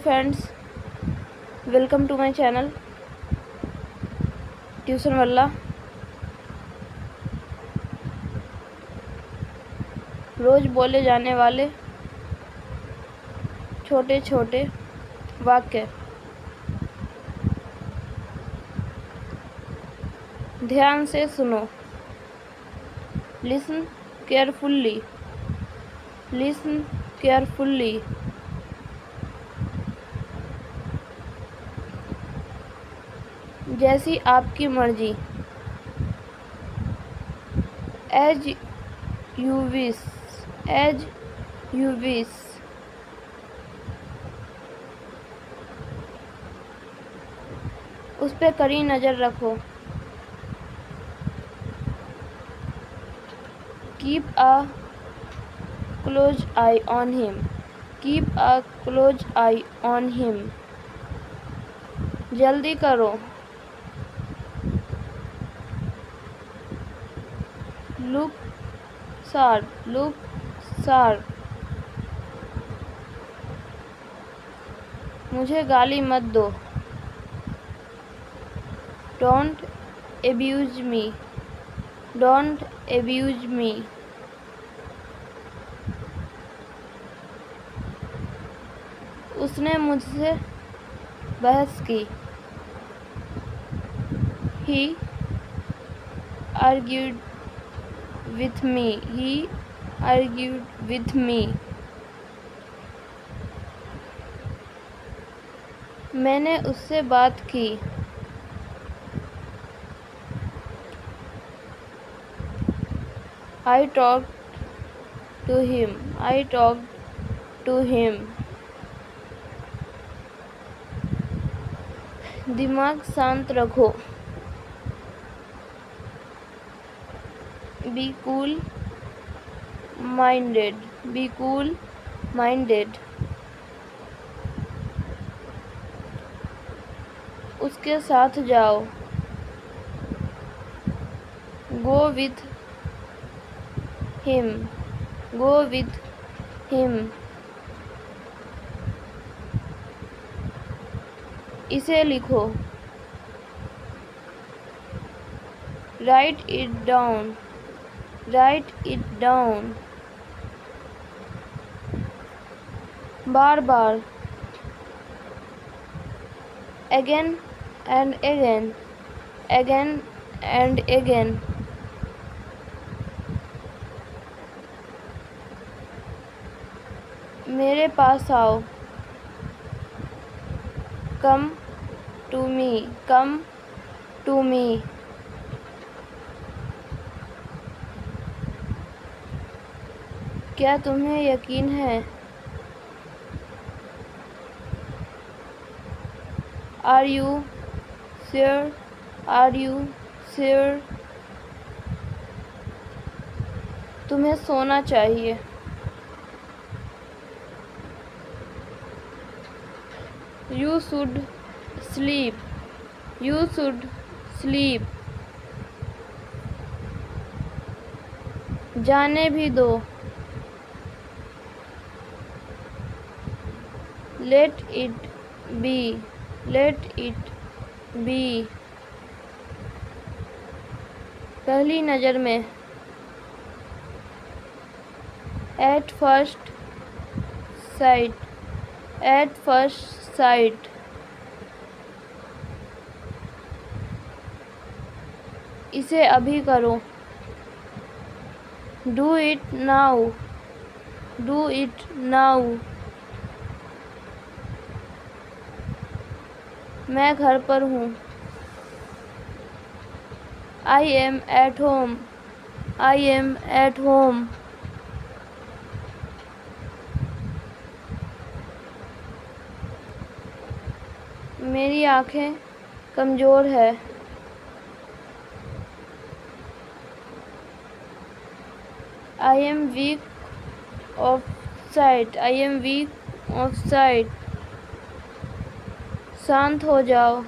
Friends, welcome to my channel tuition वाला। रोज़ बोले जाने वाले छोटे छोटे वाक्य ध्यान से सुनो। Listen carefully, listen carefully. जैसी आपकी मर्जी, as you wish, as you wish. उस पे कड़ी नज़र रखो। Keep a close eye on him, keep a close eye on him. जल्दी करो। Look sharp, look sharp. मुझे गाली मत दो। Don't abuse me, don't abuse me. उसने मुझसे बहस की। He argued with me, he argued with me। मैंने उससे बात की। I talked to him, I talked to him। दिमाग शांत रखो। Be cool minded, be cool minded। उसके साथ जाओ। Go with him, go with him। इसे लिखो। Write it down, write it down। Bar bar, again and again, again and again। मेरे पास आओ। Come to me, come to me। क्या तुम्हें यकीन है? Are you sure? Are you sure? तुम्हें सोना चाहिए। You should sleep, you should sleep। जाने भी दो। Let it be, let it be। पहली नज़र में, at first sight, at first sight। इसे अभी करो। Do it now, do it now। मैं घर पर हूँ। I am at home, I am at home। मेरी आँखें कमज़ोर है। I am weak of sight, I am weak of sight। शांत हो जाओ।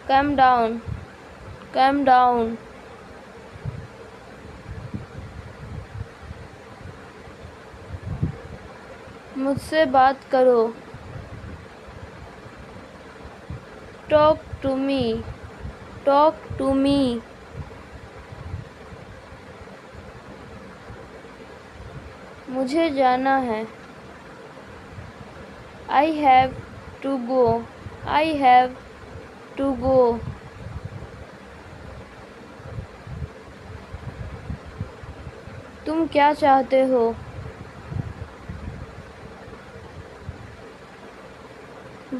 Calm down, calm down। मुझसे बात करो। Talk to me, talk to me. मुझे जाना है। I have to go, I have to go. तुम क्या चाहते हो?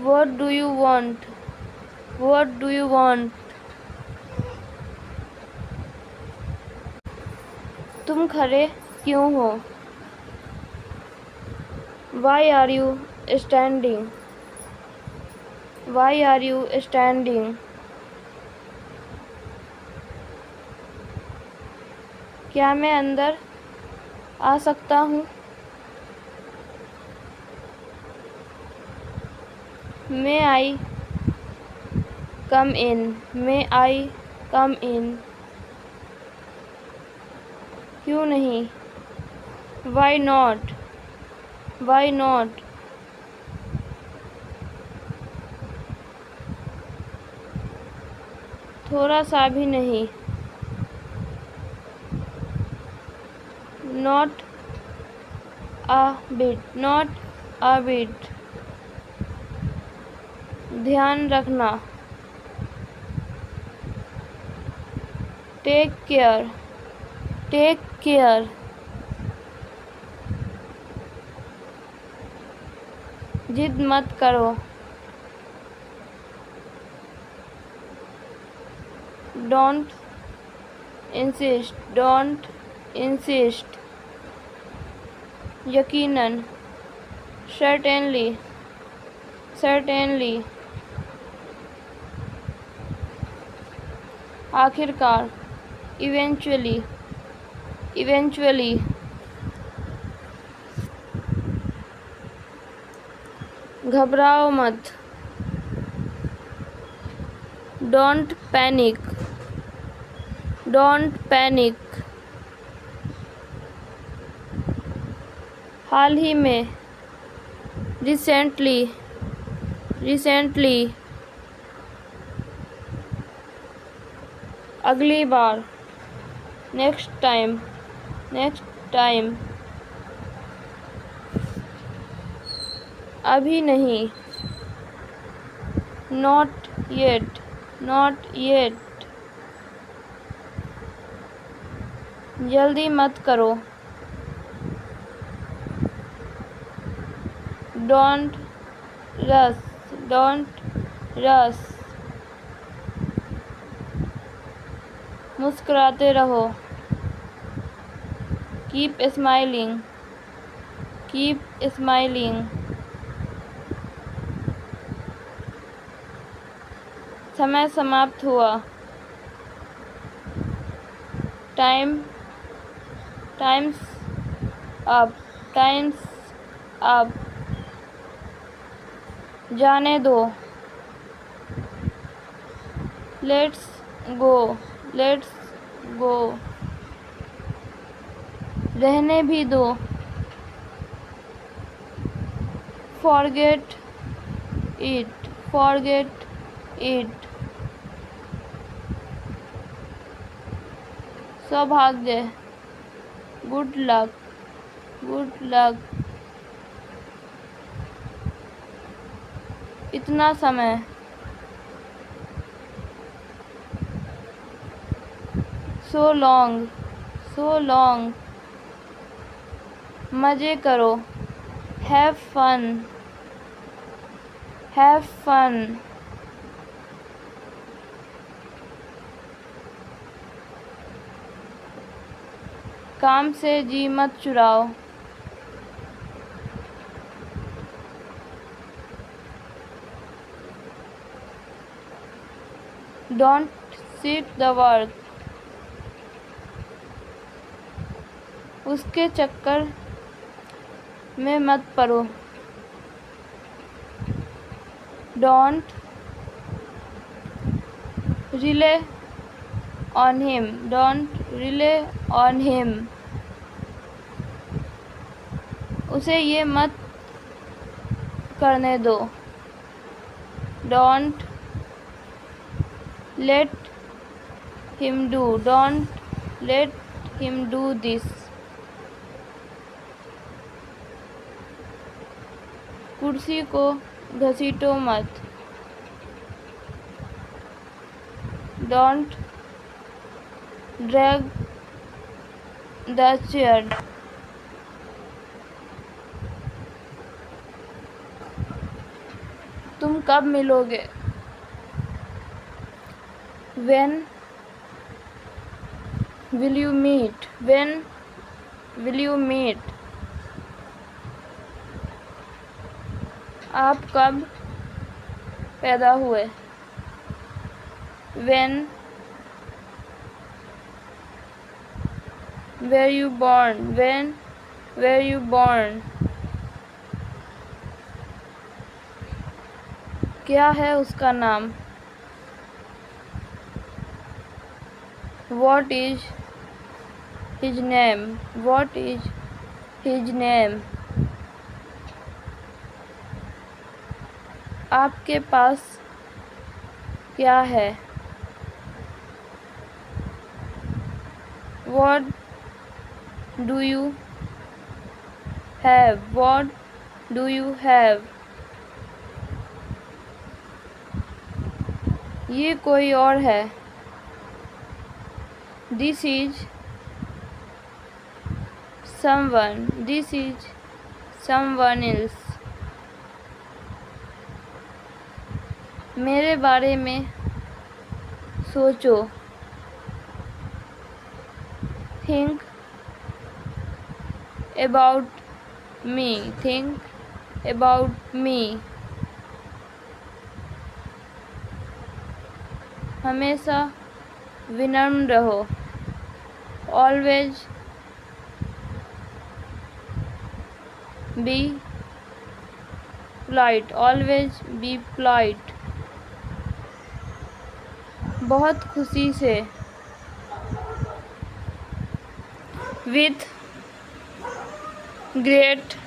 What do you want? What do you want? तुम खड़े क्यों हो? Why are you standing? Why are you standing? क्या मैं अंदर आ सकता हूँ? May I come in? May I come in? क्यों नहीं? Why not? Why not? थोड़ा सा भी नहीं। Not a bit, not a bit. ध्यान रखना। Take care, take care. जिद मत करो। Don't insist, don't insist. यकीनन, certainly, certainly. आखिरकार, eventually, eventually. घबराओ मत। Don't panic, don't panic. हाल ही में, recently, recently. अगली बार, next time, next time. अभी नहीं, not yet, not yet. जल्दी मत करो। Don't rush, don't rush. मुस्कुराते रहो। Keep smiling, keep smiling. समय समाप्त हुआ। Time, time's up, time's up. जाने दो। Let's go, let's go. रहने भी दो। Forget it, forget it. सौभाग्य, good luck, good luck. इतना समय, so long, so long. मज़े करो, have fun, have fun. काम से जी मत चुराओ। Don't seek the work. उसके चक्कर में मत पड़ो। Don't rely on him, don't rely on him. उसे ये मत करने दो। Don't let him do, don't let him do this. कुर्सी को घसीटो मत। Don't drag the chair. तुम कब मिलोगे? When will you meet? When will you meet? आप कब पैदा हुए? When were you born? When were you born? क्या है उसका नाम? What is his name? What is his name? आपके पास क्या है? What do you have? What do you have? ये कोई और है। This is someone. This is someone else. मेरे बारे में सोचो। Think about me. Think about me. हमेशा विनम्र रहो। Always be polite. Always be polite. बहुत खुशी से। With great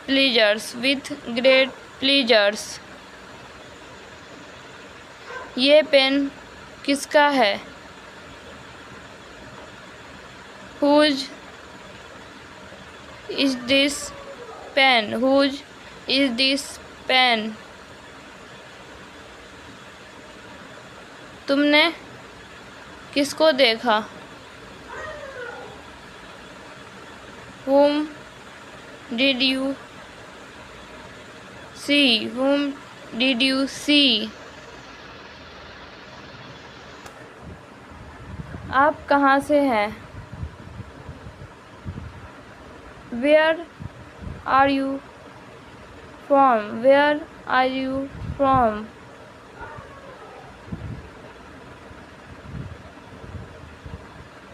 pleasures. With great pleasures. ये पेन किसका है? Whose is this pen? Whose is this pen? तुमने किसको देखा? Whom did you see? Whom did you see? आप कहाँ से हैं? Where are you from? Where are you from?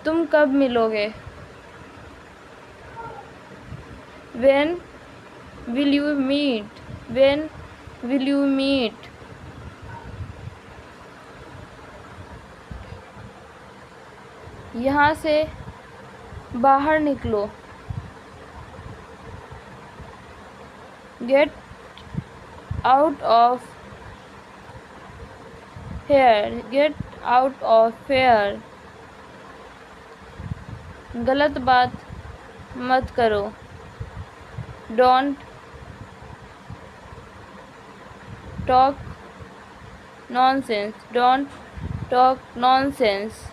तुम कब मिलोगे? When will you meet? When will you meet? यहाँ से बाहर निकलो। Get out of here. Get out of here. गलत बात मत करो। Don't talk nonsense. Don't talk nonsense.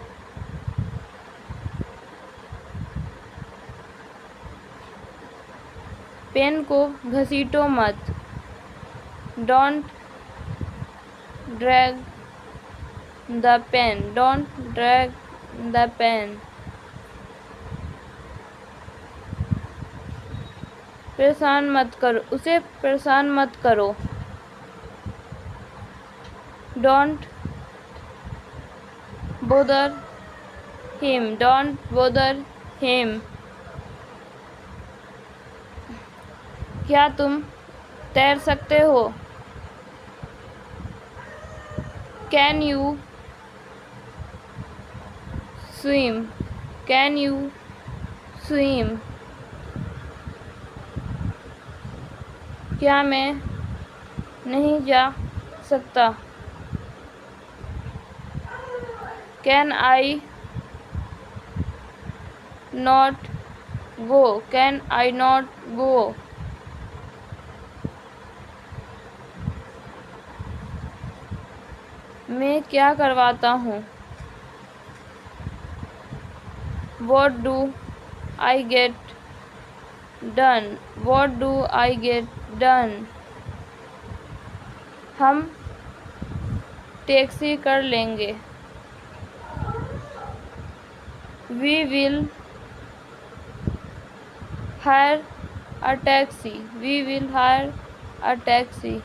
Pen को घसीटो मत। Don't drag the pen. Don't drag the pen. परेशान मत करो, उसे परेशान मत करो। Don't bother him. Don't bother him. क्या तुम तैर सकते हो? Can you swim? Can you swim? क्या मैं नहीं जा सकता? Can I not go? Can I not go? मैं क्या करवाता हूँ? What do I get done? What do I get done? हम टैक्सी कर लेंगे। We will hire a taxi. We will hire a taxi.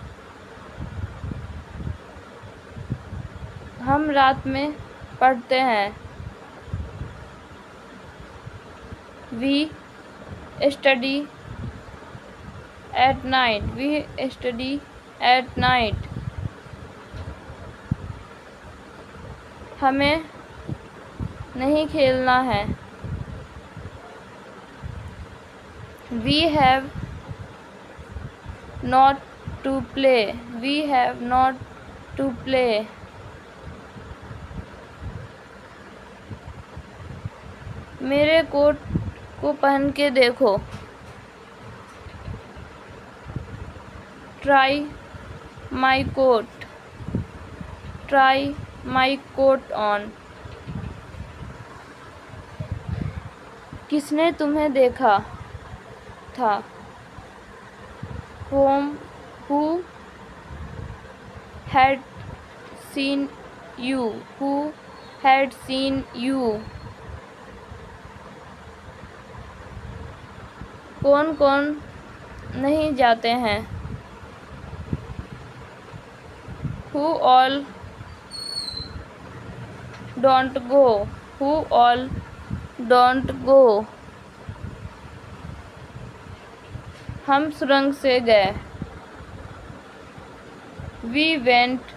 हम रात में पढ़ते हैं। We study at night. We study at night. हमें नहीं खेलना है। We have not to play. We have not to play. मेरे कोट को पहन के देखो। Try my coat. Try my coat on. किसने तुम्हें देखा था? Who had seen you? Who had seen you? कौन कौन नहीं जाते हैं? Who all don't go? Who all don't go? हम सुरंग से गए। We went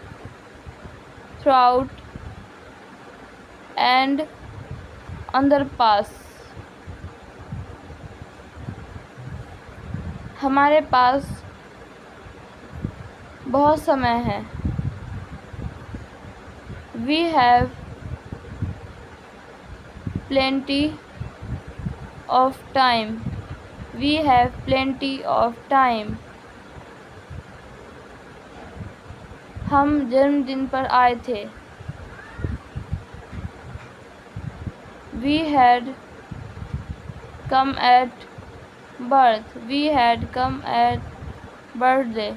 through and underpass. हमारे पास बहुत समय है। We have plenty of time. We have plenty of time. हम जन्मदिन पर आए थे। We had come at birth. We had come at birthday.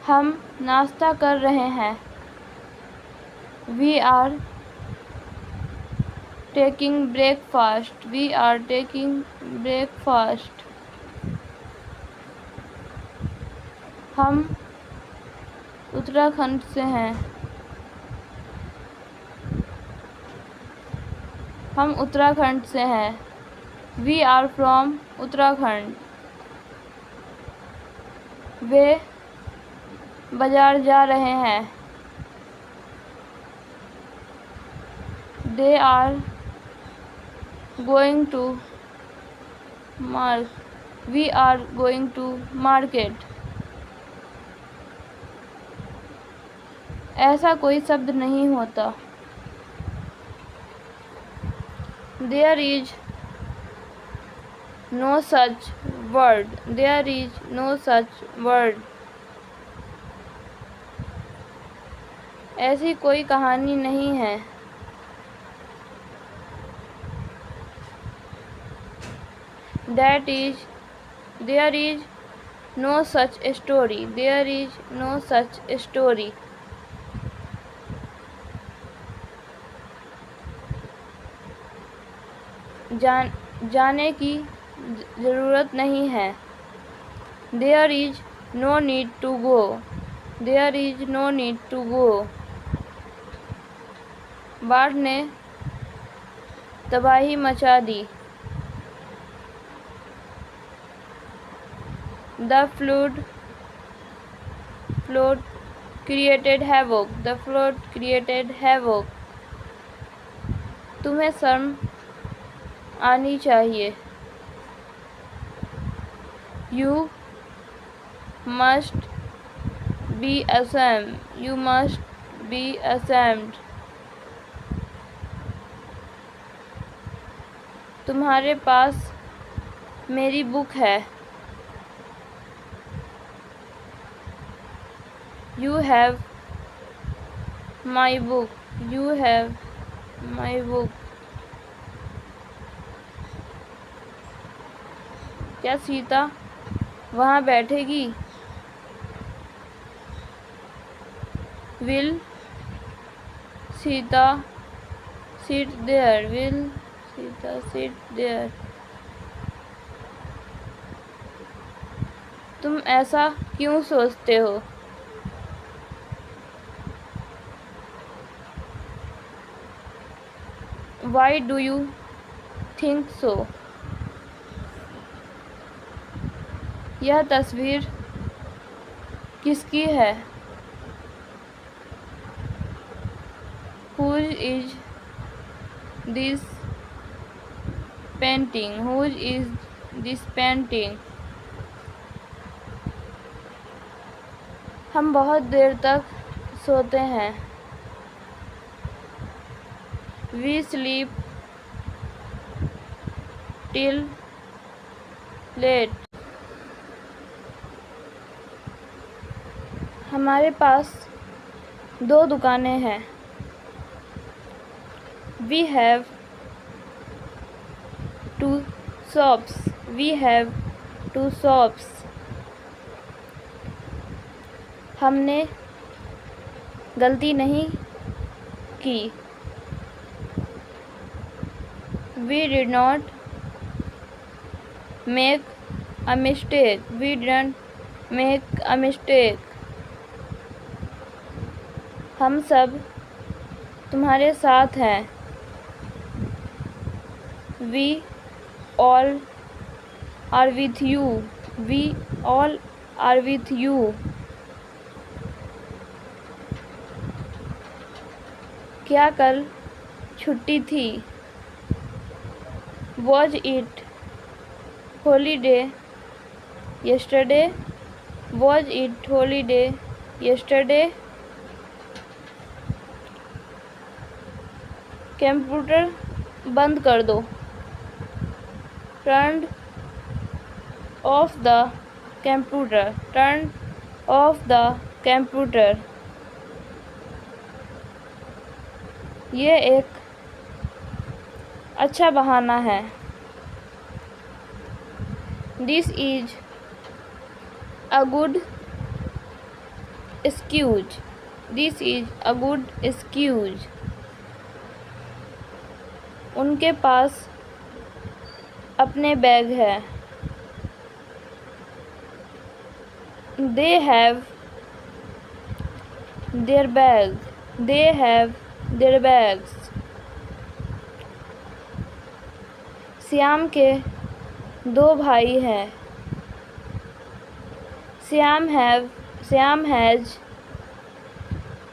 हम नाश्ता कर रहे हैं। We are taking breakfast. We are taking breakfast. हम उत्तराखंड से हैं। हम उत्तराखंड से हैं। We are from Uttarakhand. वे बाजार जा रहे हैं। They are going to market. We are going to market. ऐसा कोई शब्द नहीं होता। There is no such word. There is no such word. ऐसी कोई कहानी नहीं है। There is no such story. There is no such story. जाने की ज़रूरत नहीं है। There is no need to go. There is no need to go. बाढ़ ने तबाही मचा दी। The flood created havoc. The flood created havoc. तुम्हें शर्म आनी चाहिए। You must be ashamed, you must be ashamed. तुम्हारे पास मेरी बुक है। You have my book, you have my book. क्या सीता वहाँ बैठेगी? Will Sita sit there, will Sita sit there. तुम ऐसा क्यों सोचते हो? Why do you think so? यह तस्वीर किसकी है? Whose is this painting? Whose is this painting? हम बहुत देर तक सोते हैं। We sleep till late. हमारे पास 2 दुकानें हैं। We have 2 shops. We have 2 shops. हमने गलती नहीं की। We did not make a mistake. We didn't make a mistake. हम सब तुम्हारे साथ हैं। We all are with you. We all are with you. क्या कल छुट्टी थी? Was it holiday yesterday? Was it holiday yesterday? Computer बंद कर दो। Turn off the computer. Turn off the computer. ये एक अच्छा बहाना है। This is a good excuse. This is a good excuse. उनके पास अपने बैग है। They have their bag. They have their bags. Shyam के 2 भाई हैं। Shyam has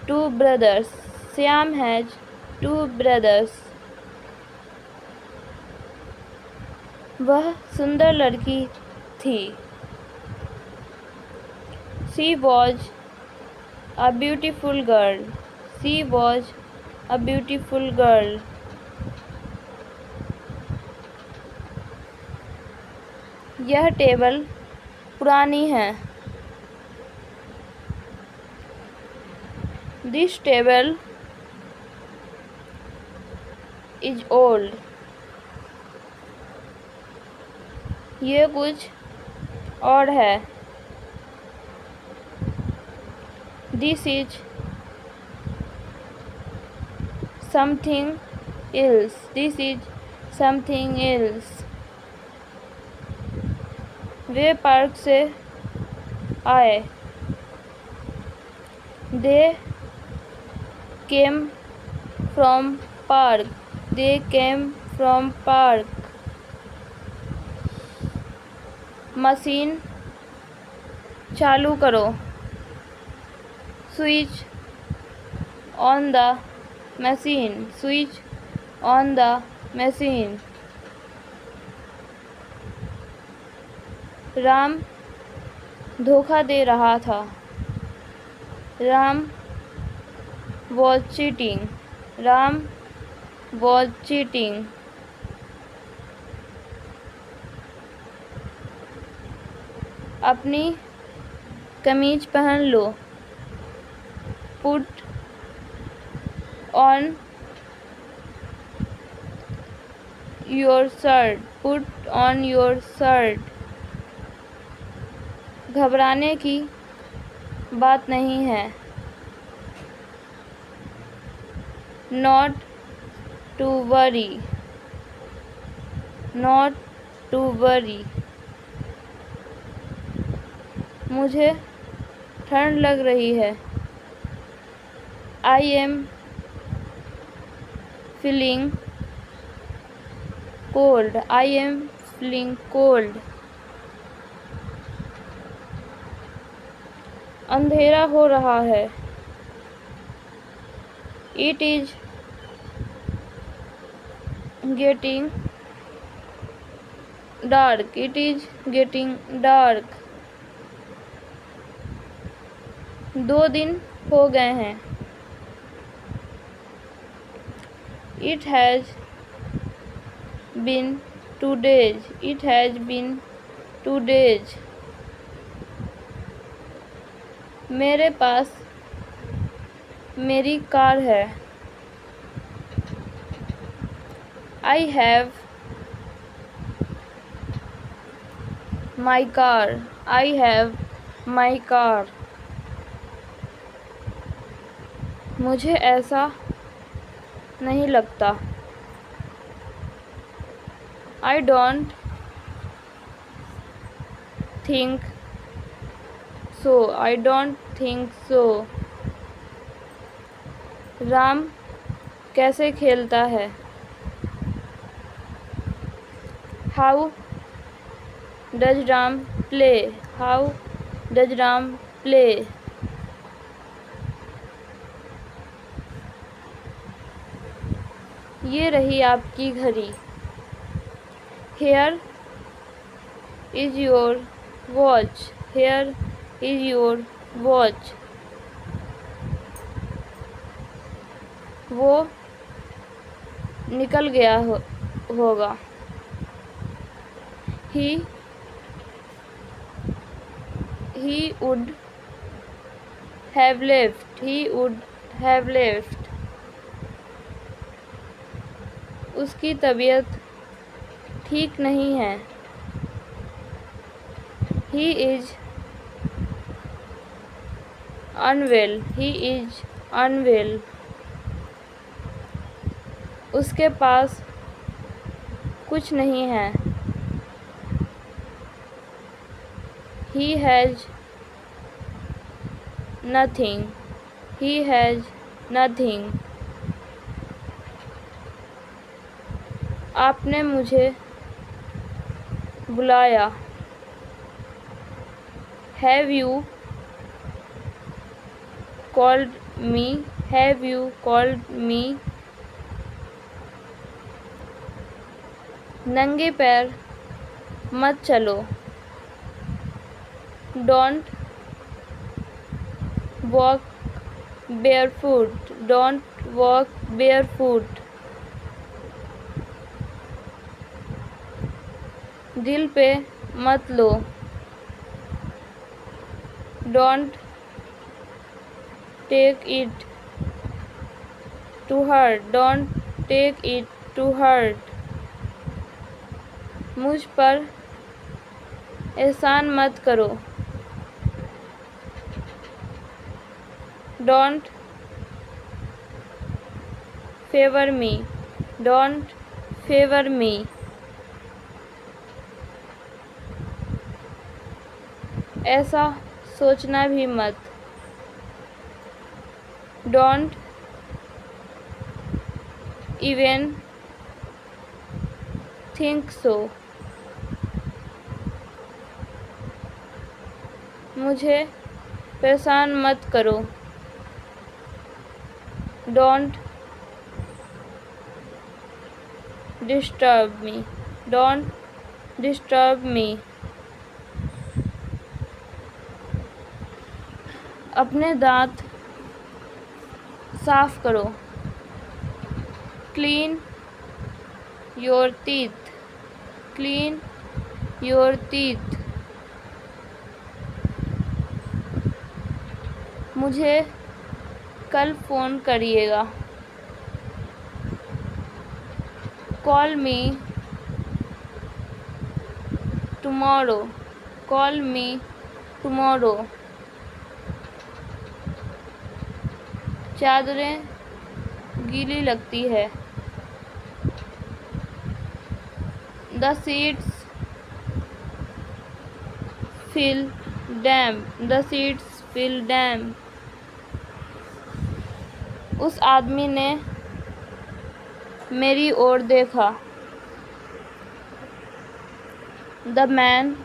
2 brothers. Shyam has 2 brothers. वह सुंदर लड़की थी। She was a beautiful girl. She was a beautiful girl. यह टेबल पुरानी है। This table is old. ये कुछ और है। This is something else. This is something else. Way park से आए। They came from park. They came from park. Machine चालू करो। Switch on the machine. Switch on the machine. Ram धोखा दे रहा था। Ram was cheating. Ram was cheating. अपनी कमीज पहन लो। Put on your shirt. Put on your shirt. घबराने की बात नहीं है। Not to worry. Not to worry. मुझे ठंड लग रही है। I am feeling cold. I am feeling cold. अंधेरा हो रहा है। It is getting dark. It is getting dark. 2 दिन हो गए हैं। It has been 2 days. It has been 2 days. मेरे पास मेरी कार है। I have my car. I have my car. मुझे ऐसा नहीं लगता। I don't think so. I don't think so. Ram कैसे खेलता है? How does Ram play? How does Ram play? ये रही आपकी घड़ी। Here is your watch. Here is your watch. वो निकल गया होगा। He would have left. He would have left. उसकी तबीयत ठीक नहीं है। He is unwell. He is unwell. उसके पास कुछ नहीं है। He has nothing. He has nothing. आपने मुझे बुलाया। Have you called me? Have you called me? नंगे पैर मत चलो। Don't walk barefoot. Don't walk barefoot. दिल पे मत लो। Don't take it to heart. Don't take it to heart. मुझ पर एहसान मत करो। Don't favor me. Don't favor me. ऐसा सोचना भी मत। Don't even think so. मुझे परेशान मत करो। Don't disturb me. Don't disturb me. अपने दांत साफ करो। Clean your teeth. Clean your teeth. मुझे कल फ़ोन करिएगा। Call me tomorrow. Call me tomorrow. चादरें गीली लगती है। The sheets feel damp. The sheets feel damp. उस आदमी ने मेरी ओर देखा। The man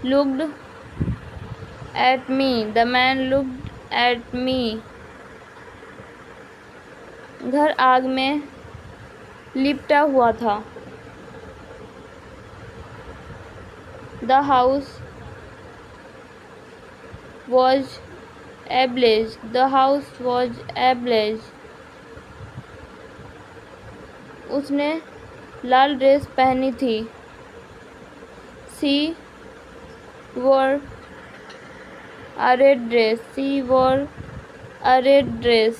looked at me. The man looked at me. घर आग में लिपटा हुआ था। The house was ablaze. The house was ablaze. उसने लाल ड्रेस पहनी थी। She wore a red dress. She wore a red dress.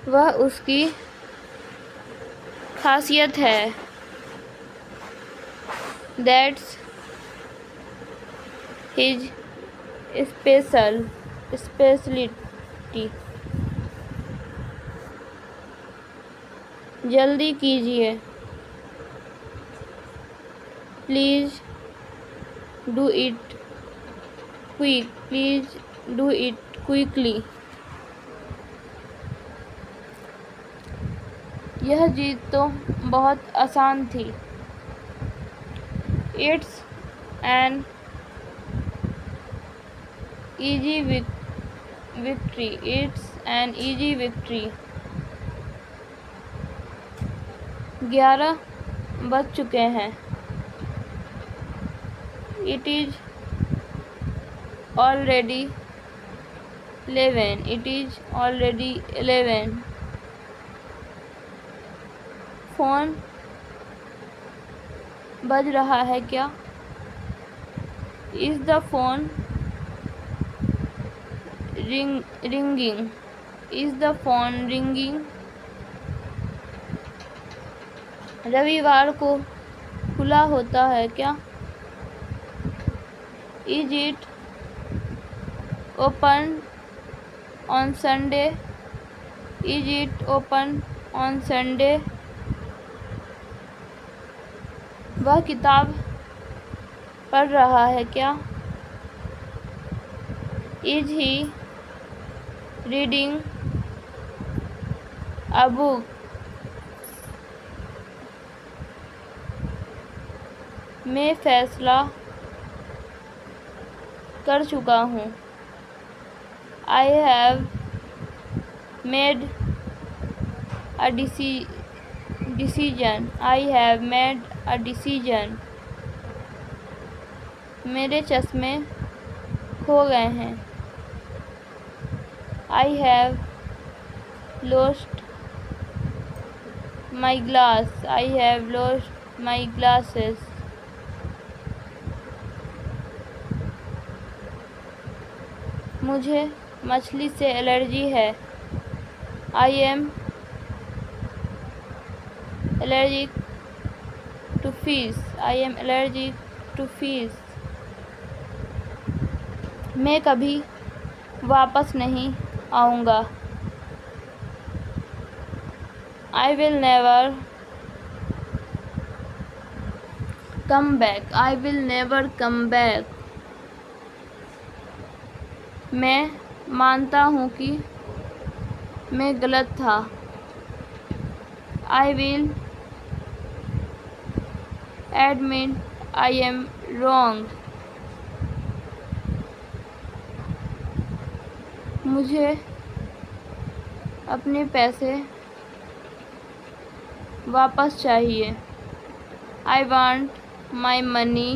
वह उसकी खासियत है। That's his specialty. जल्दी कीजिए। Please do it quick. Please do it quickly. यह जीत तो बहुत आसान थी। It's an easy victory. It's an easy victory. 11 बज चुके हैं। It is already 11. It is already 11. Phone बज रहा है क्या? Is the phone ringing? Is the phone ringing? रविवार को खुला होता है क्या? Is it open on Sunday? Is it open on Sunday? वह किताब पढ़ रहा है क्या? Is he reading a book? मैं फैसला कर चुका हूँ। I have made a decision. I have made a decision. मेरे चश्मे खो गए हैं। I have lost my glass. I have lost my glasses. मुझे मछली से एलर्जी है। I am allergic to fish. I am allergic to fish. मैं कभी वापस नहीं आऊँगा। I will never come back. I will never come back. मैं मानता हूँ कि मैं गलत था। I will admit I am wrong. मुझे अपने पैसे वापस चाहिए। I want my money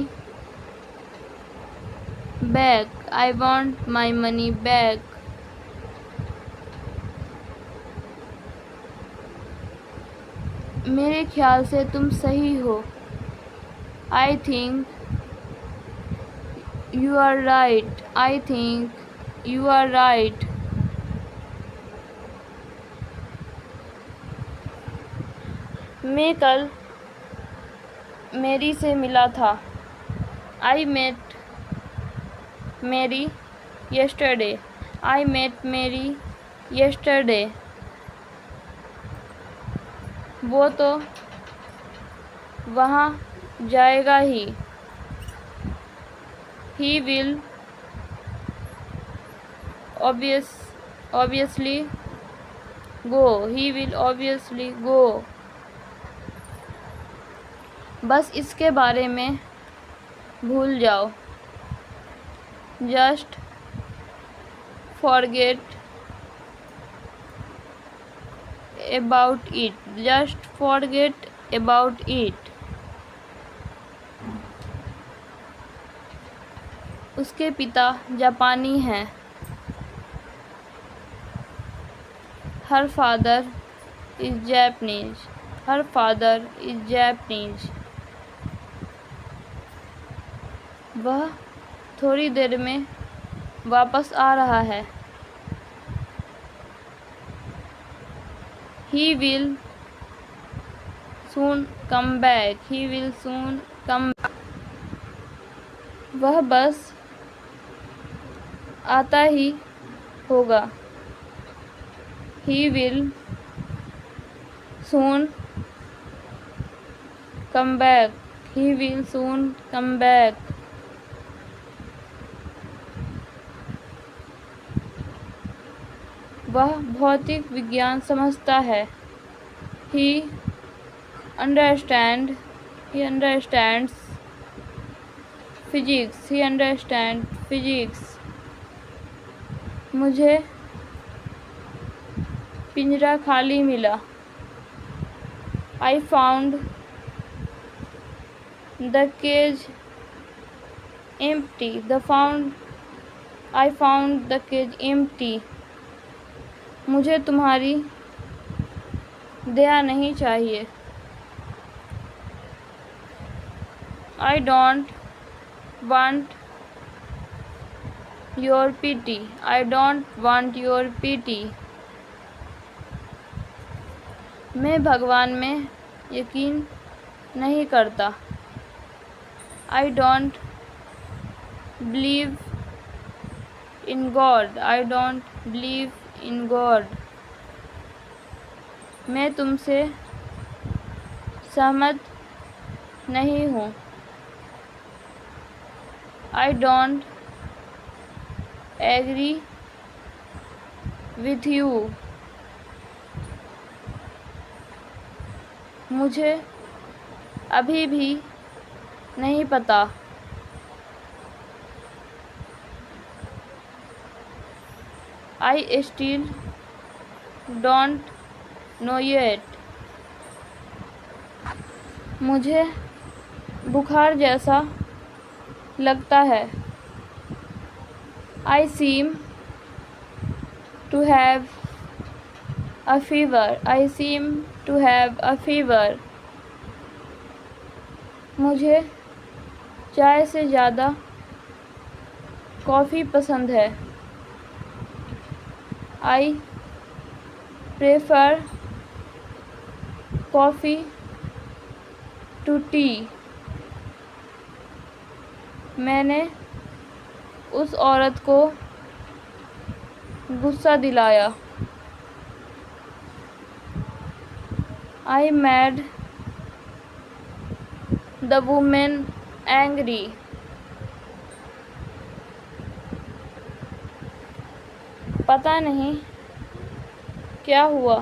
back. I want my money back. मेरे ख्याल से तुम सही हो. I think you are right. I think you are right. मैं कल मेरी से मिला था. I met Mary yesterday. I met Mary yesterday. वो तो वहाँ जाएगा ही. He will obviously go. He will obviously go. बस इसके बारे में भूल जाओ. Just forget about it. Just forget about it. उसके पिता जापानी हैं. Her father is Japanese. Her father is Japanese. वह थोड़ी देर में वापस आ रहा है. He will soon come back. He will soon come back. वह बस आता ही होगा. He will soon come back. He will soon come back. वह भौतिक विज्ञान समझता है. He understands physics. He understands physics. मुझे पिंजरा खाली मिला. I found the cage empty. I found the cage empty. मुझे तुम्हारी दया नहीं चाहिए. I don't want your pity. I don't want your pity. मैं भगवान में यकीन नहीं करता. I don't believe in God. I don't believe in God. मैं तुमसे सहमत नहीं हूँ. I don't agree with you. मुझे अभी भी नहीं पता. I still don't know yet. मुझे बुखार जैसा लगता है. I seem to have a fever. I seem to have a fever. मुझे चाय से ज़्यादा कॉफ़ी पसंद है. I prefer coffee to tea. मैंने उस औरत को गुस्सा दिलाया. I made the woman angry. पता नहीं क्या हुआ.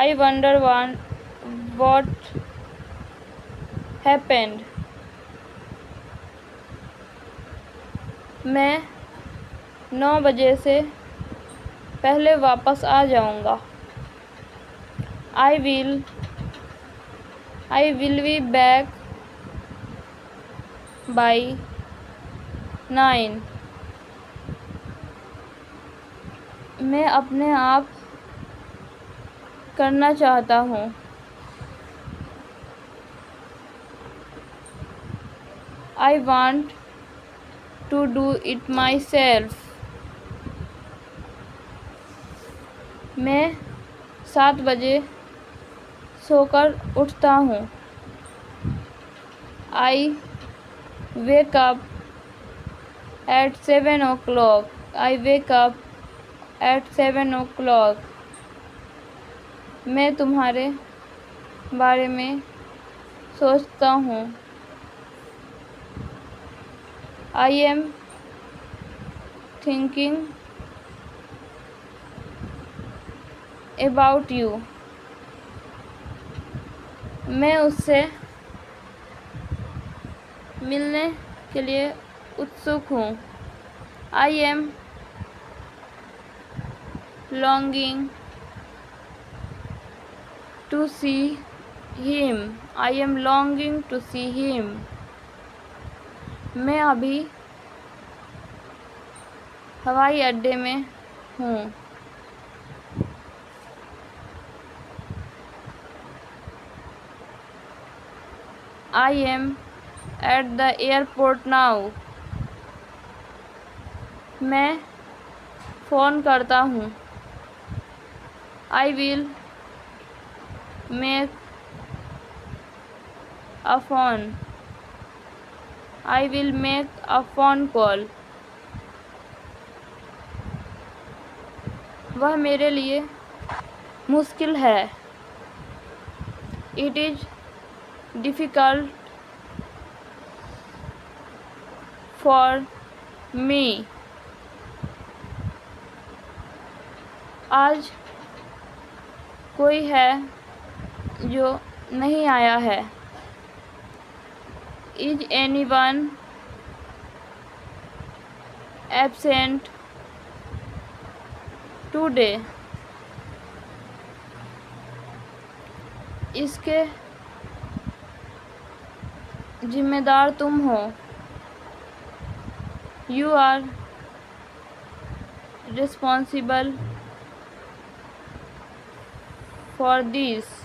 I wonder what happened. मैं 9 बजे से पहले वापस आ जाऊंगा. I will be back by 9। मैं अपने आप करना चाहता हूँ। I want to do it myself। मैं 7 बजे सोकर उठता हूँ। I wake up at 7 o'clock। I wake up at 7 o'clock। मैं तुम्हारे बारे में सोचता हूँ। I am thinking about you। मैं उससे मिलने के लिए उत्सुक हूँ। I am longing to see him। I am longing to see him। मैं अभी हवाई अड्डे में हूँ। I am at the airport now। मैं फ़ोन करता हूँ। I will make a phone। I will make a phone call। वह मेरे लिए मुश्किल है। It is difficult for me। आज कोई है जो नहीं आया है। Is anyone absent today? इसके जिम्मेदार तुम हो। You are responsible for this।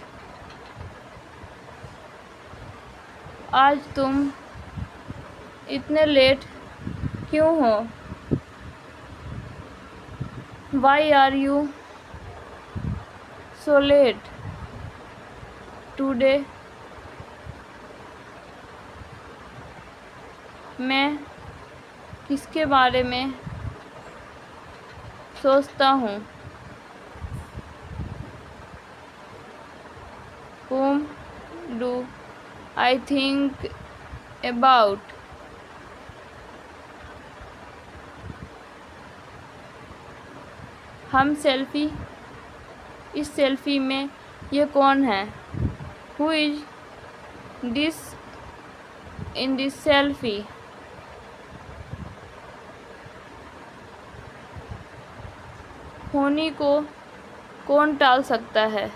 आज तुम इतने लेट क्यों हो? Why are you so late today? मैं किसके बारे में सोचता हूँ? Whom do I think about? हम सेल्फी, इस सेल्फी में ये कौन है? Who is this in this selfie? होनी को कौन टाल सकता है?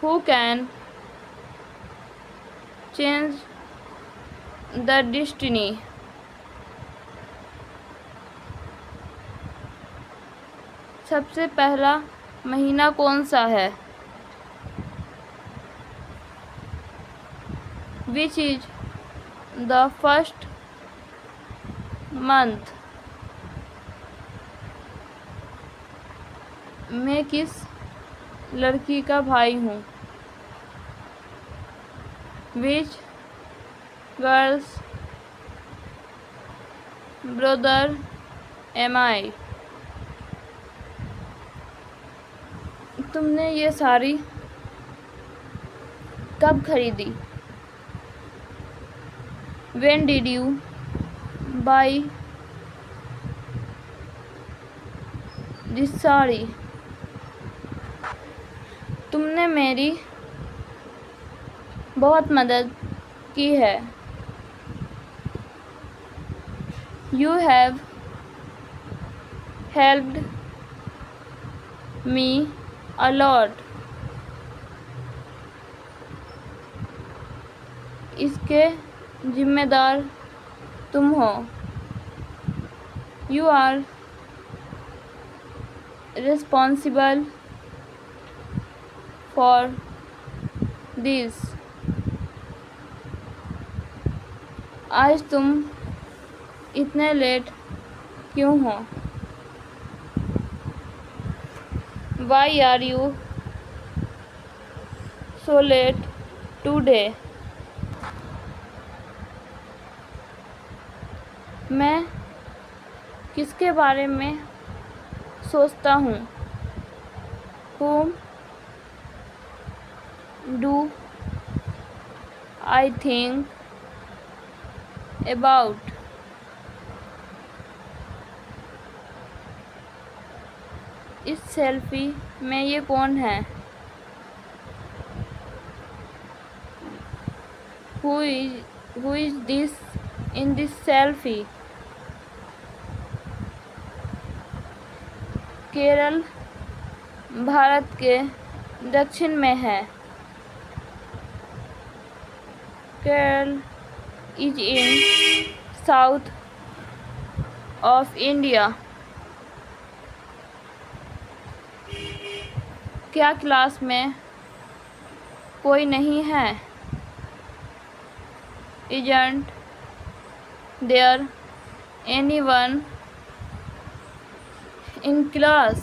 Who can change the destiny? सबसे पहला महीना कौन सा है? Which is the first month? मैं किस लड़की का भाई हूँ? Which girl's brother am I? तुमने ये साड़ी कब खरीदी? When did you buy this sari? तुमने मेरी बहुत मदद की है। You have helped me a lot। इसके जिम्मेदार तुम हो। You are responsible for this. आज तुम इतने लेट क्यों हो? Why are you so late today? मैं किसके बारे में सोचता हूँ? Whom do I think about? इस सेल्फी में ये कौन है? Who is this in this selfie? Kerala Bharat के दक्षिण में है। Kerala is in south of India. क्या क्लास में कोई नहीं है? Isn't there anyone in class?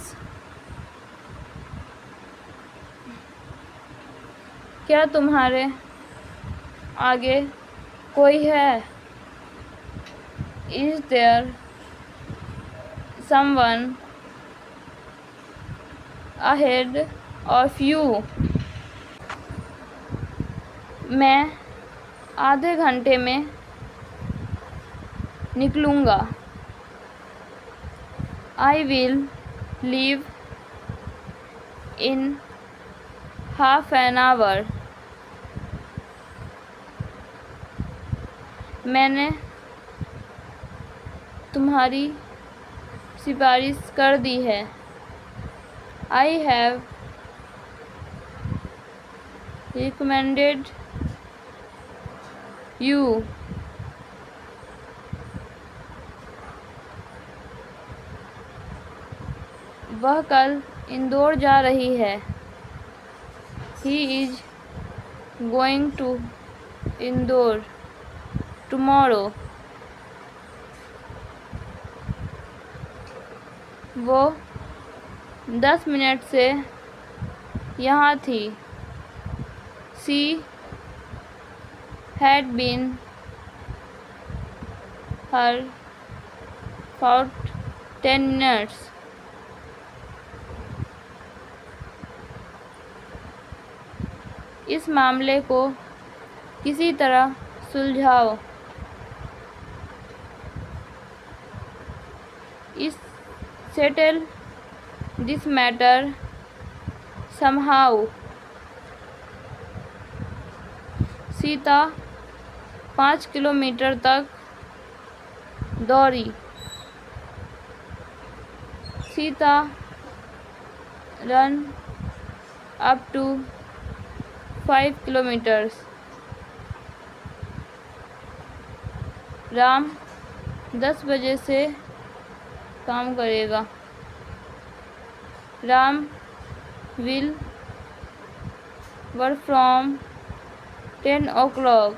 क्या तुम्हारे आगे कोई है? Is there someone ahead of you? मैं आधे घंटे में निकलूँगा। I will leave in half an hour. मैंने तुम्हारी सिफारिश कर दी है। I have recommended you. वह कल इंदौर जा रही है। He is going to Indore tomorrow. वो 10 मिनट से यहाँ थी। She had been here for 10 minutes. इस मामले को किसी तरह सुलझाओ। Settle this matter somehow. Sita 5 kilometre तक दौड़ी। Sita run up to 5 kilometers. Ram 10 बजे से काम करेगा। Ram will work from 10 o'clock.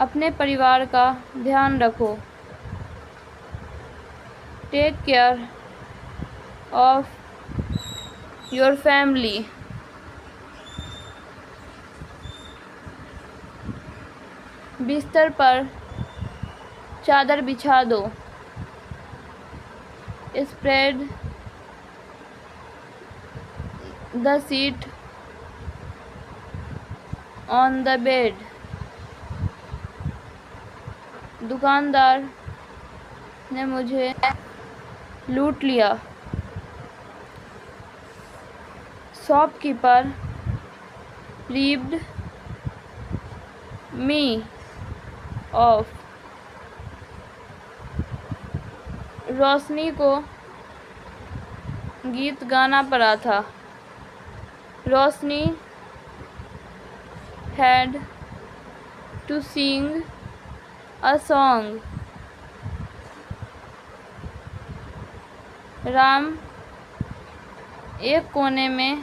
अपने परिवार का ध्यान रखो। Take care of your family. बिस्तर पर चादर बिछा दो। Spread the sheet on the bed. दुकानदार ने मुझे लूट लिया। Shopkeeper ripped me off. रोशनी को गीत गाना पड़ा था। रोशनी had to sing a song. Ram एक कोने में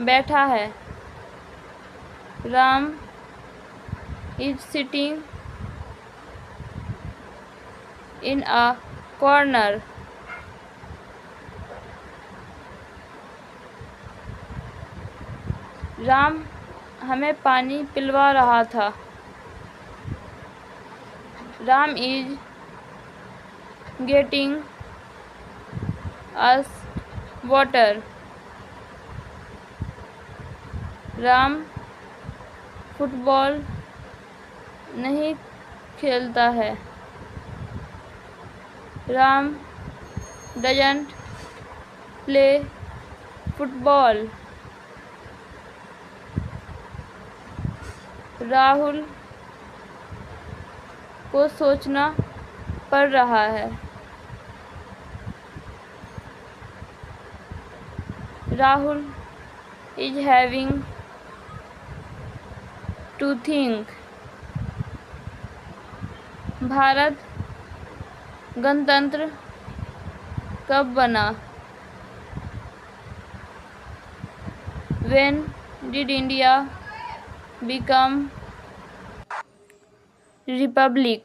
बैठा है। Ram is sitting in a corner. Ram हमें पानी पिलवा रहा था। Ram is getting us water. Ram football नहीं खेलता है। Ram doesn't play football. Rahul को सोचना पड़ रहा है। Rahul is having to think. Bharat गणतंत्र कब बना? When did India become republic?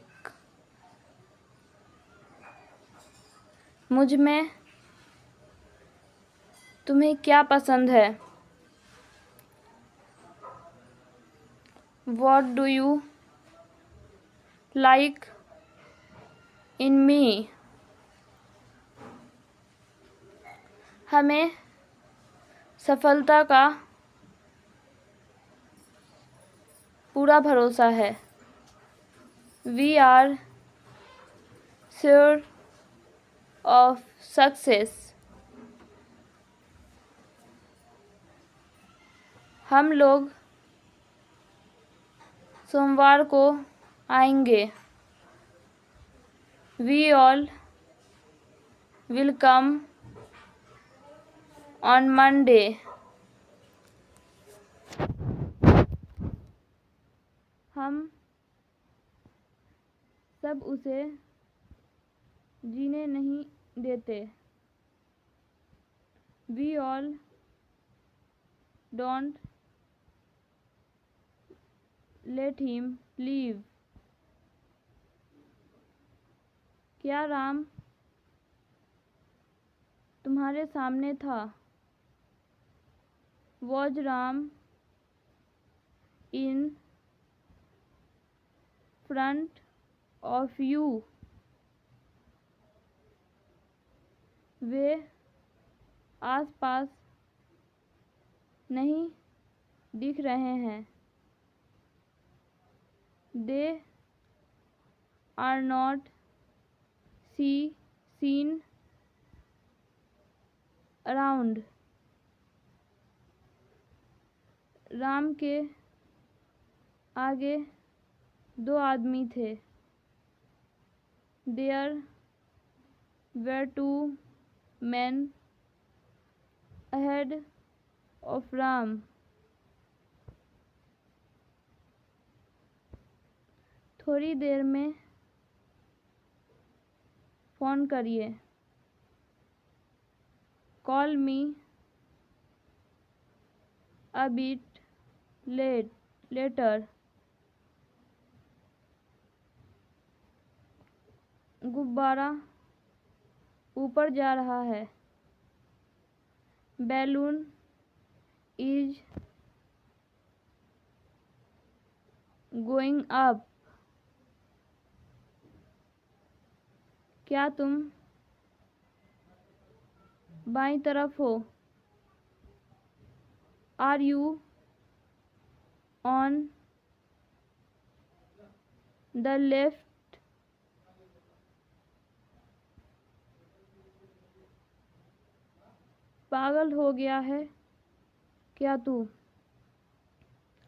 मुझ में तुम्हें क्या पसंद है? What do you like in me? हमें सफलता का पूरा भरोसा है। We are sure of success. हम लोग सोमवार को आएंगे। We all will come on Monday. हम सब उसे जीने नहीं देते। We all don't let him leave. क्या राम तुम्हारे सामने था? Was Ram in front of you? वे आसपास नहीं दिख रहे हैं। They are not seen around. Ram के आगे दो आदमी थे। There were two men ahead of Ram. थोड़ी देर में फ़ोन करिए। Call me a bit later. गुब्बारा ऊपर जा रहा है। Balloon is going up. क्या तुम बाईं तरफ हो? Are you on the left? पागल हो गया है क्या तू?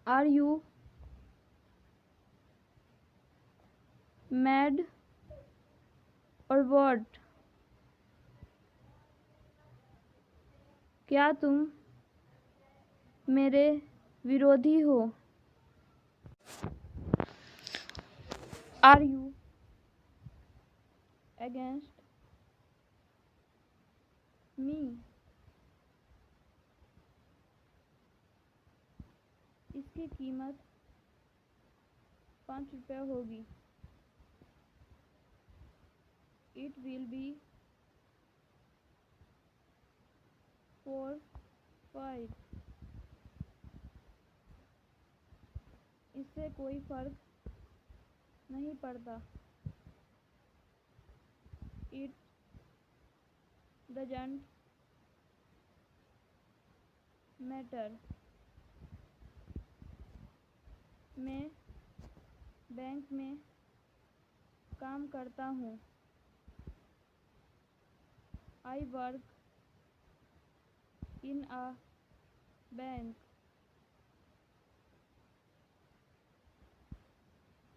Are you mad or what? क्या तुम मेरे विरोधी हो? Are you against me? इसकी कीमत 5 रुपये होगी। It will be 4, 5। इससे कोई फर्क नहीं पड़ता। It doesn't matter। मैं बैंक में काम करता हूँ। I work in a bank।